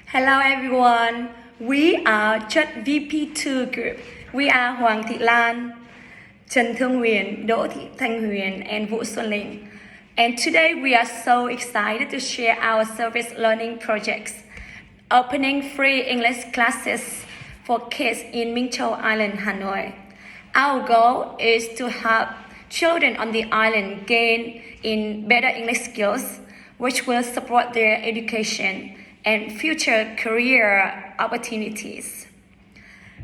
Hello everyone. We are Chất VP2 group. We are Hoàng Thị Lan, Trần Thương Huyền, Đỗ Thị Thanh Huyền, and Vũ Xuân Linh. And today we are so excited to share our service learning projects, opening free English classes for kids in Minh Châu Island, Hanoi. Our goal is to help children on the island gain in better English skills, which will support their education and future career opportunities.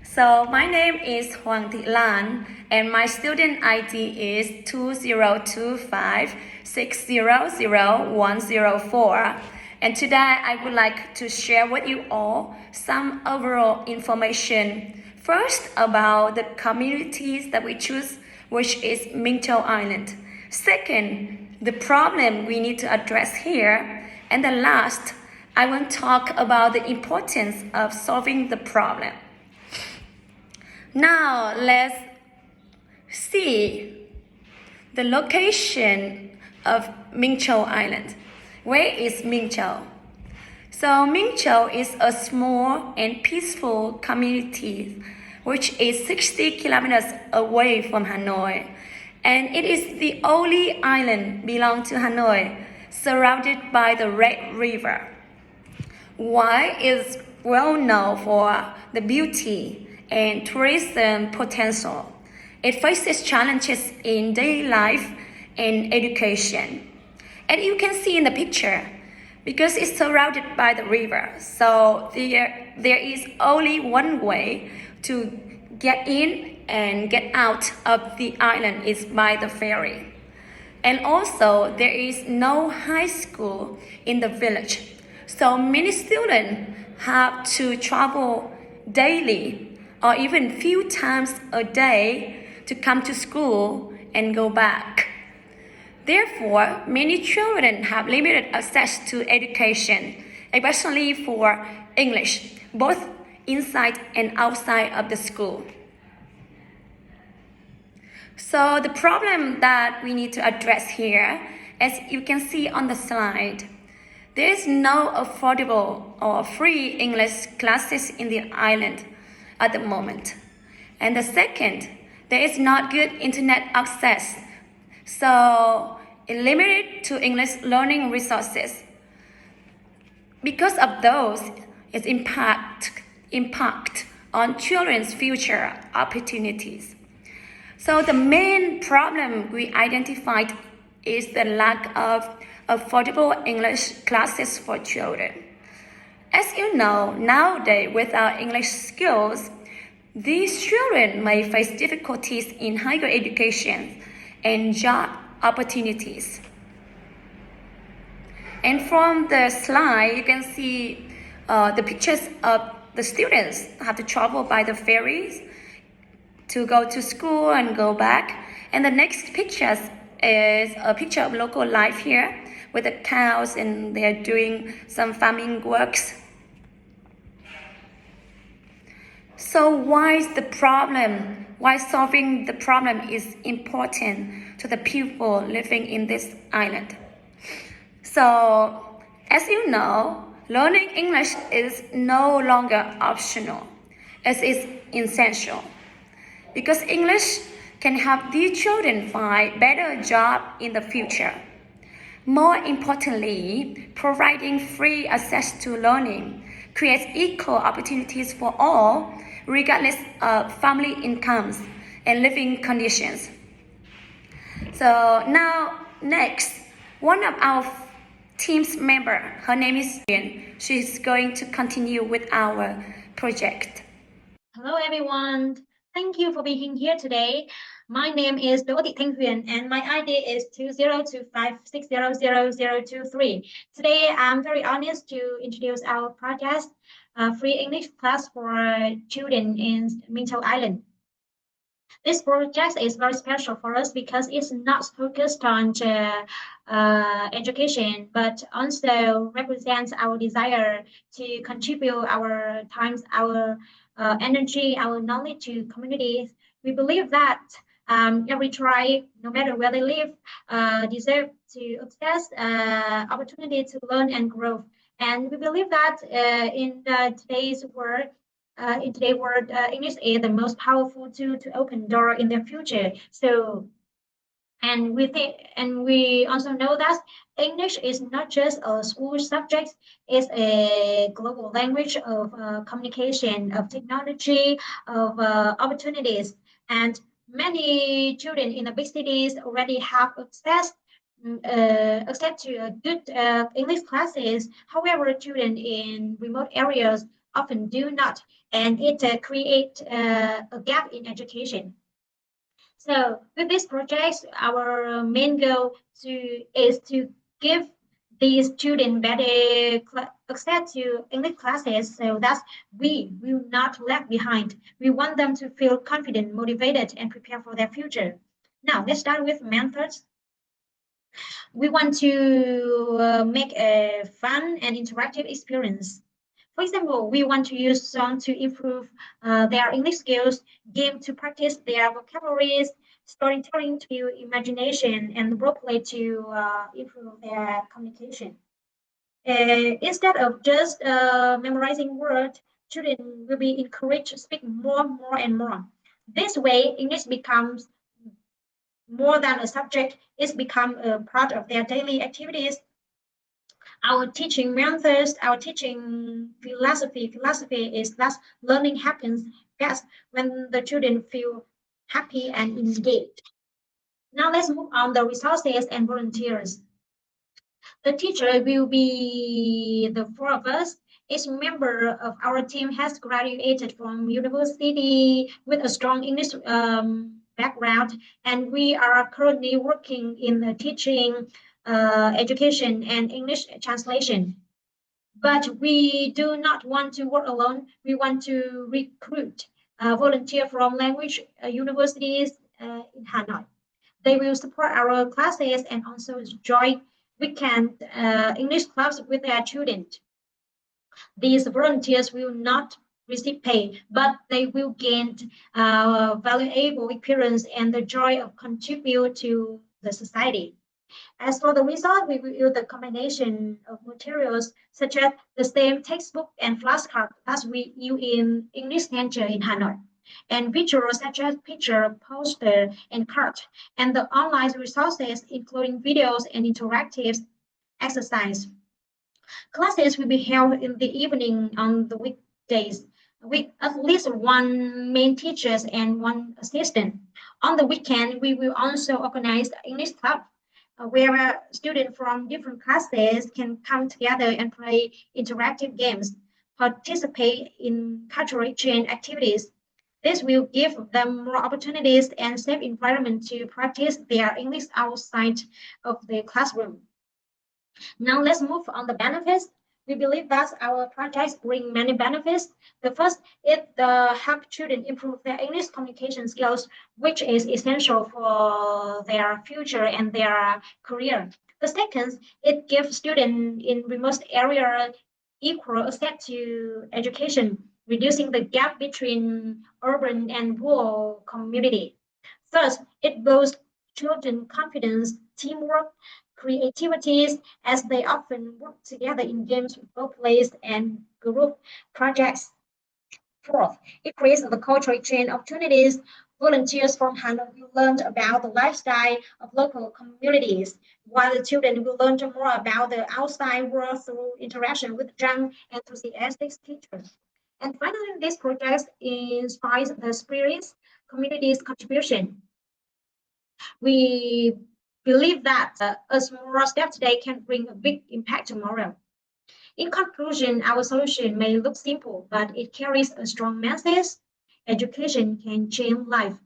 So my name is Hoàng Thị Lan and my student ID is 2025600104. And today I would like to share with you all some overall information. First, about the communities that we choose, which is Minh Châu Island. Second, the problem we need to address here. And the last, I want to talk about the importance of solving the problem. Now, let's see the location of Minh Châu Island. Where is Minh Châu? So, Minh Châu is a small and peaceful community which is 60 kilometers away from Hanoi. And it is the only island belonging to Hanoi, surrounded by the Red River. Why is well known for the beauty and tourism potential. It faces challenges in daily life and education. And you can see in the picture, because it's surrounded by the river, so there is only one way to get in and get out of the island is by the ferry. And also, there is no high school in the village. So many students have to travel daily or even few times a day to come to school and go back. Therefore, many children have limited access to education, especially for English, both inside and outside of the school. So the problem that we need to address here, as you can see on the slide, there is no affordable or free English classes in the island at the moment. And the second, there is not good internet access, so it's limited to English learning resources. Because of those, its impact on children's future opportunities. So the main problem we identified is the lack of affordable English classes for children. As you know, nowadays without English skills, these children may face difficulties in higher education and job opportunities. And from the slide, you can see the pictures of the students have to travel by the ferries to go to school and go back. And the next picture is a picture of local life here with the cows, and they're doing some farming works. So why solving the problem is important to the people living in this island? So, as you know, learning English is no longer optional. It is essential. Because English can help these children find better jobs in the future. More importantly, providing free access to learning creates equal opportunities for all, regardless of family incomes and living conditions. So now, next, one of our team's member, her name is Yuan. She's going to continue with our project. Hello everyone. Thank you for being here today. My name is Đỗ Thị Thanh Huyền and my ID is 2025600023. Today I'm very honest to introduce our project, Free English Class for Children in Minh Châu Island. This project is very special for us because it's not focused on education, but also represents our desire to contribute our time, our energy, our knowledge to communities. We believe that every tribe, no matter where they live, deserve to access opportunity to learn and grow. And we believe that in today's world, English is the most powerful tool to open door in the future. So, and we also know that English is not just a school subject; it's a global language of communication, of technology, of opportunities. And many children in the big cities already have access to good English classes. However, children in remote areas often do not, and it creates a gap in education. So with these projects, our main goal is to give these students better access to English classes so that we will not lag behind. We want them to feel confident, motivated, and prepared for their future. Now, let's start with methods. We want to make a fun and interactive experience. For example, we want to use song to improve their English skills, game to practice their vocabularies, storytelling to build imagination, and role play to improve their communication. Instead of just memorizing words, children will be encouraged to speak more, and more. This way, English becomes more than a subject, it's become a part of their daily activities. Our teaching methods, our teaching philosophy is that learning happens best when the children feel happy and engaged. Now let's move on the resources and volunteers. The teacher will be the four of us. Each member of our team has graduated from university with a strong English background, and we are currently working in the teaching, education, and English translation. But we do not want to work alone. We want to recruit volunteer from language universities in Hanoi. They will support our classes and also join weekend English clubs with their students. These volunteers will not receive pay, but they will gain valuable experience and the joy of contribute to the society. As for the result, we will use the combination of materials such as the same textbook and flashcard as we use in English Center in Hanoi, and visuals such as picture, poster, and card, and the online resources including videos and interactive exercise. Classes will be held in the evening on the weekdays with at least one main teacher and one assistant. On the weekend, we will also organize English club where students from different classes can come together and play interactive games, participate in cultural exchange activities. This will give them more opportunities and safe environment to practice their English outside of the classroom. Now let's move on the benefits. We believe that our projects bring many benefits. The first is the help children improve their English communication skills, which is essential for their future and their career. The second, it gives students in remote areas equal access to education, reducing the gap between urban and rural community. Third, it boosts children confidence, teamwork, creativities, as they often work together in games, role plays, and group projects. Fourth, it creates the cultural exchange opportunities. Volunteers from Hanoi will learn about the lifestyle of local communities, while the children will learn more about the outside world through interaction with young, enthusiastic teachers. And finally, this project inspires the spirit, community's contribution. We believe that a small step today can bring a big impact tomorrow. In conclusion, our solution may look simple, but it carries a strong message. Education can change life.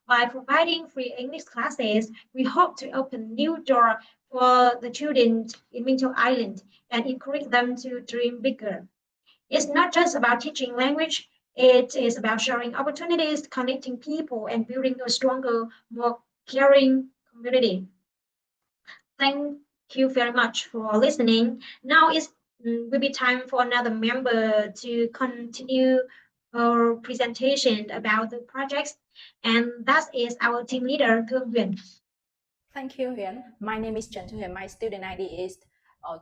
By providing free English classes, we hope to open new doors for the children in Minto Island and encourage them to dream bigger. It's not just about teaching language, it is about sharing opportunities, connecting people, and building a stronger, more caring community. Thank you very much for listening. Now will be time for another member to continue our presentation about the projects, and that is our team leader, Thương Huyền. Thank you, Huyền. My name is Trần Thu Huyền. My student ID is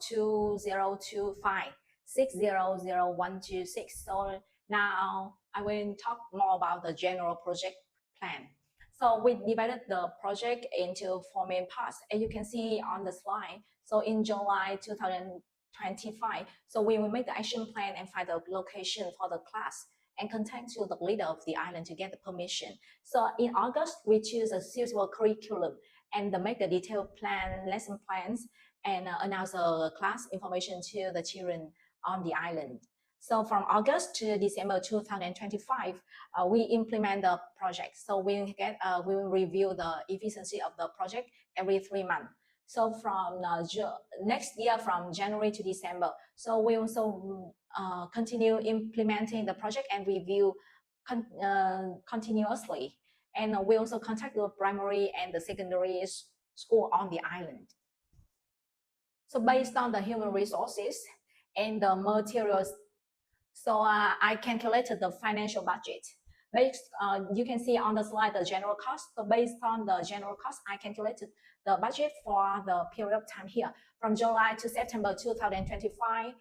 2025. 600126. So now I will talk more about the general project plan. So we divided the project into 4 main parts, as you can see on the slide. So in July 2025, so we will make the action plan and find the location for the class and contact to the leader of the island to get the permission. So in August, we choose a suitable curriculum and make the detailed plan, lesson plans, and announce the class information to the children on the island. So from August to December 2025, we implement the project. So we will review the efficiency of the project every 3 months. So from next year, from January to December, so we also continue implementing the project and review continuously. And we also contact the primary and the secondary school on the island. So based on the human resources and the materials, so I calculated the financial budget. You can see on the slide the general cost. So based on the general cost, I calculated the budget for the period of time here from July to September 2025.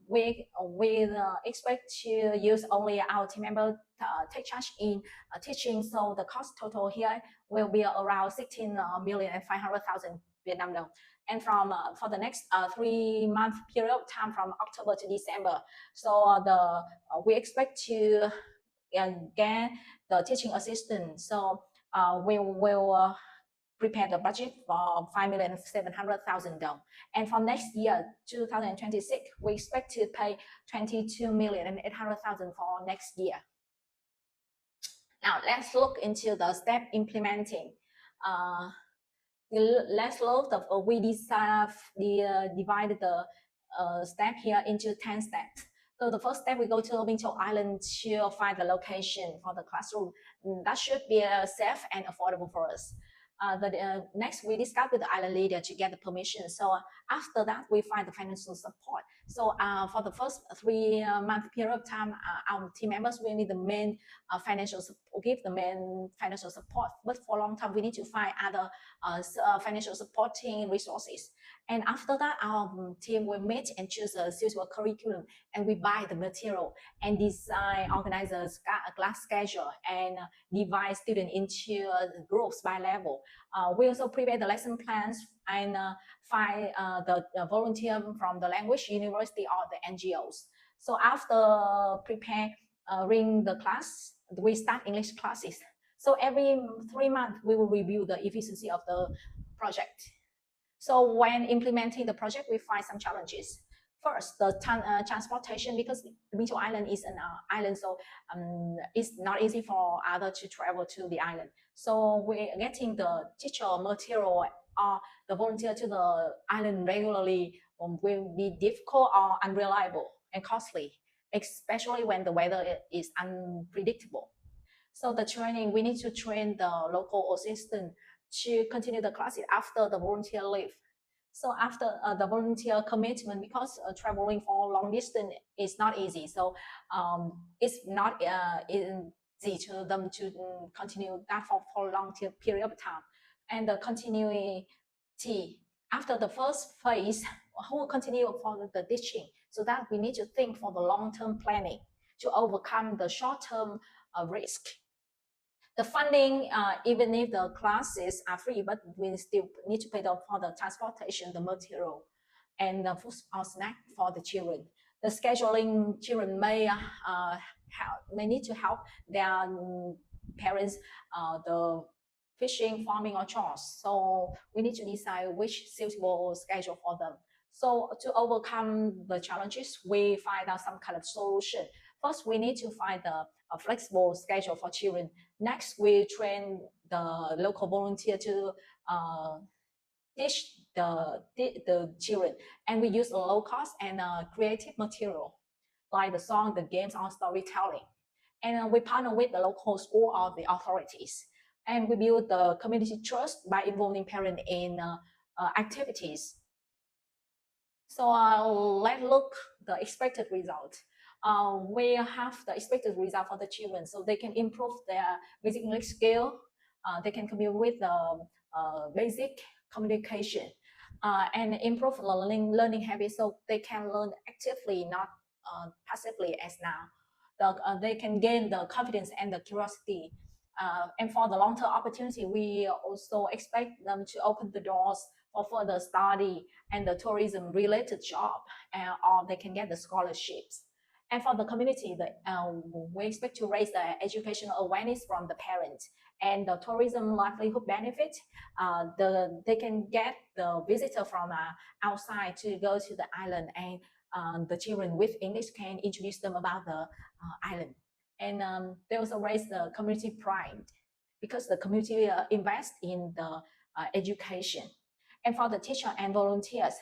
We expect to use only our team member take charge in teaching. So the cost total here will be around 16,500,000 Vietnam dong. And from for the next 3 month period of time from October to December, so we expect to get the teaching assistant. So we will prepare the budget for 5,700,000 dong. And for next year, 2026, we expect to pay 22,800,000 for next year. Now let's look into the step implementing. Let's look the we divided the step here into 10 steps. So the first step, we go to Minh Châu Island to find the location for the classroom. That should be safe and affordable for us. Next, we discuss with the island leader to get the permission. So after that, we find the financial support. So for the first 3 month period of time, our team members will need the main financial support, give the main financial support. But for a long time, we need to find other financial supporting resources. And after that, our team will meet and choose a suitable curriculum, and we buy the material and design, organize a class schedule, and divide students into groups by level. We also prepare the lesson plans and find the volunteer from the language university or the NGOs. So after preparing the class, we start English classes. So every 3 months, we will review the efficiency of the project. So when implementing the project, we find some challenges. First, the transportation, because Minh Châu Island is an island, so it's not easy for others to travel to the island. So we're getting the teacher material or the volunteer to the island regularly will be difficult or unreliable and costly, especially when the weather is unpredictable. So the training, we need to train the local assistant to continue the classes after the volunteer leave. So after the volunteer commitment, because traveling for long distance is not easy, so it's not easy to them to continue that for a long period of time. And the continuity after the first phase, who will continue for the teaching, so that we need to think for the long-term planning to overcome the short-term risk. The funding, even if the classes are free, but we still need to pay for the transportation, the material, and the food or snack for the children. The scheduling, children may need to help their parents, the fishing, farming, or chores. So we need to decide which suitable schedule for them. So to overcome the challenges, we find out some kind of solution. First, we need to find a flexible schedule for children. Next, we train the local volunteer to teach the children, and we use a low cost and creative material like the song, the games, or storytelling. And we partner with the local school or the authorities, and we build the community trust by involving parents in activities. So let's look the expected result. We have the expected result for the children, so they can improve their basic English skill. They can communicate with the basic communication. and improve the learning habits so they can learn actively, not passively as now. They can gain the confidence and the curiosity. And for the long-term opportunity, we also expect them to open the doors for further study and the tourism-related job, or they can get the scholarships. And for the community, we expect to raise the educational awareness from the parents and the tourism livelihood benefit. They can get the visitor from outside to go to the island, and the children with English can introduce them about the island. And they also raise the community pride because the community invest in the education. And for the teacher and volunteers,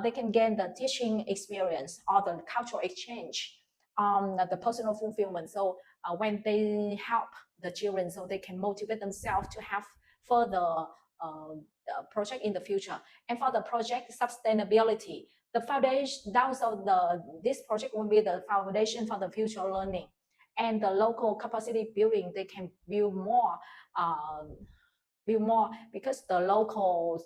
they can gain the teaching experience or the cultural exchange, the personal fulfillment. So when they help the children, so they can motivate themselves to have further project in the future. And for the project sustainability, the foundation, this project will be the foundation for the future learning. And the local capacity building, they can build more because the local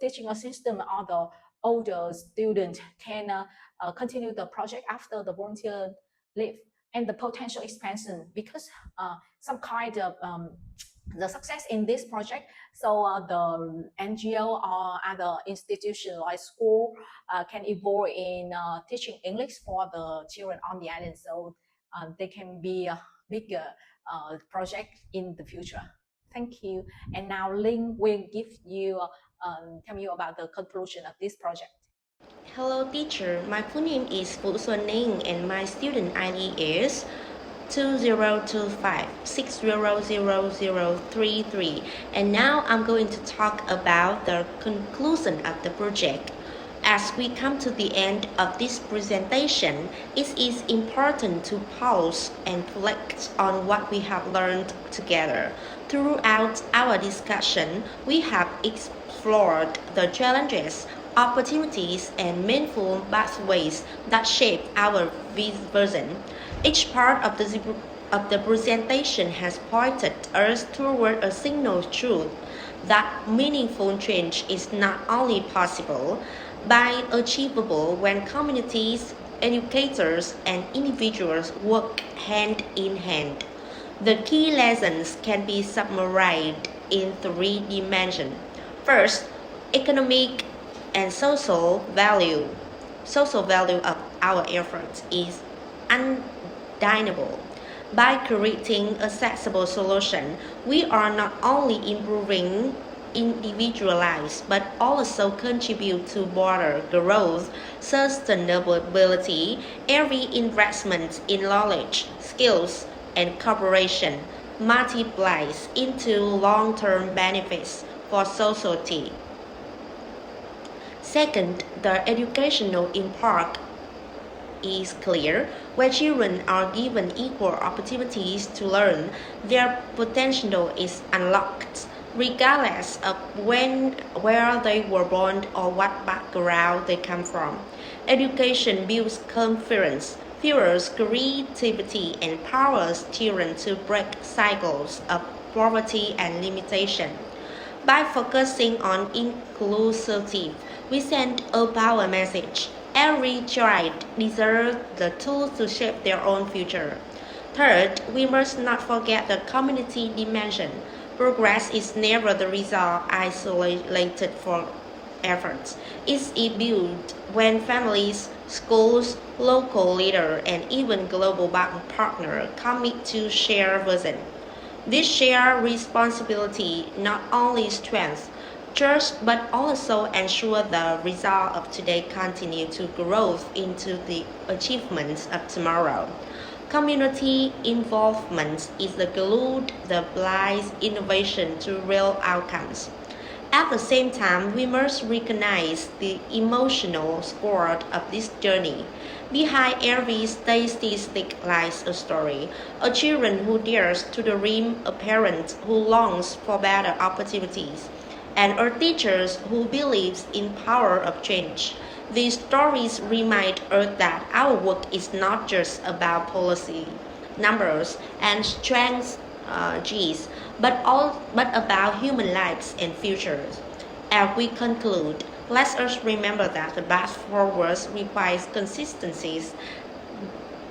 teaching assistant or the older student can continue the project after the volunteer leave. And the potential expansion, because some kind of the success in this project, so the NGO or other institution like school can evolve in teaching English for the children on the island, so they can be a bigger project in the future. Thank you. And now Linh will tell you about the conclusion of this project. Hello teacher, my full name is Vũ Xuân Ninh and my student ID is 2025600033, and now I'm going to talk about the conclusion of the project. As we come to the end of this presentation, it is important to pause and reflect on what we have learned together. Throughout our discussion, we have explored the challenges, opportunities, and meaningful pathways that shape our vision. Each part of the presentation has pointed us toward a single truth, that meaningful change is not only possible, but achievable when communities, educators, and individuals work hand in hand. The key lessons can be summarized in 3 dimensions. First, economic and social value. Social value of our efforts is undeniable. By creating accessible solutions, we are not only improving individual lives, but also contribute to broader growth, sustainability. Every investment in knowledge, skills, and cooperation multiplies into long-term benefits for society. Second, the educational impact is clear. Where children are given equal opportunities to learn, their potential is unlocked, regardless of where they were born or what background they come from. Education builds confidence, fuels creativity, and empowers children to break cycles of poverty and limitation. By focusing on inclusivity, we send a power message. Every child deserves the tools to shape their own future. Third, we must not forget the community dimension. Progress is never the result isolated for efforts. It's built when families, schools, local leaders, and even global partners commit to share vision. This shared responsibility not only strengthens trust but also ensure the result of today continue to grow into the achievements of tomorrow. Community involvement is the glue that binds innovation to real outcomes. At the same time, we must recognize the emotional support of this journey. Behind every statistic lies a story, a child who dares to dream, a parent who longs for better opportunities, and our teachers who believes in power of change. These stories remind us that our work is not just about policy, numbers, and strengths, but about human lives and futures. As we conclude, let us remember that the path forward requires consistency,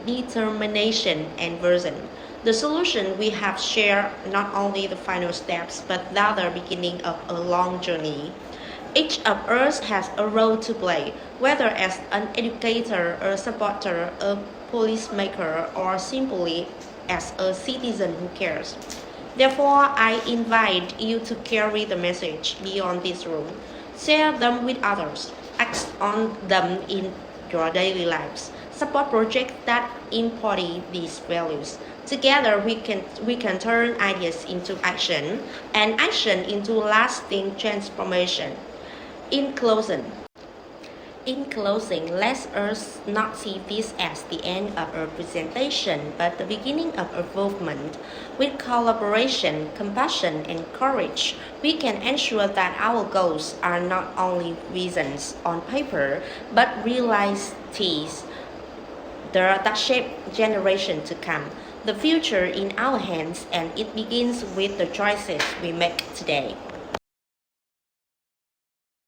determination, and vision. The solution we have shared not only the final steps but rather beginning of a long journey. Each of us has a role to play, whether as an educator, a supporter, a policymaker, or simply as a citizen who cares. Therefore, I invite you to carry the message beyond this room. Share them with others. Act on them in your daily lives. Support projects that embody these values. Together, we can turn ideas into action and action into lasting transformation. In closing, let us not see this as the end of a presentation, but the beginning of a movement. With collaboration, compassion, and courage, we can ensure that our goals are not only visions on paper, but realities that shape generation to come. The future in our hands, and it begins with the choices we make today.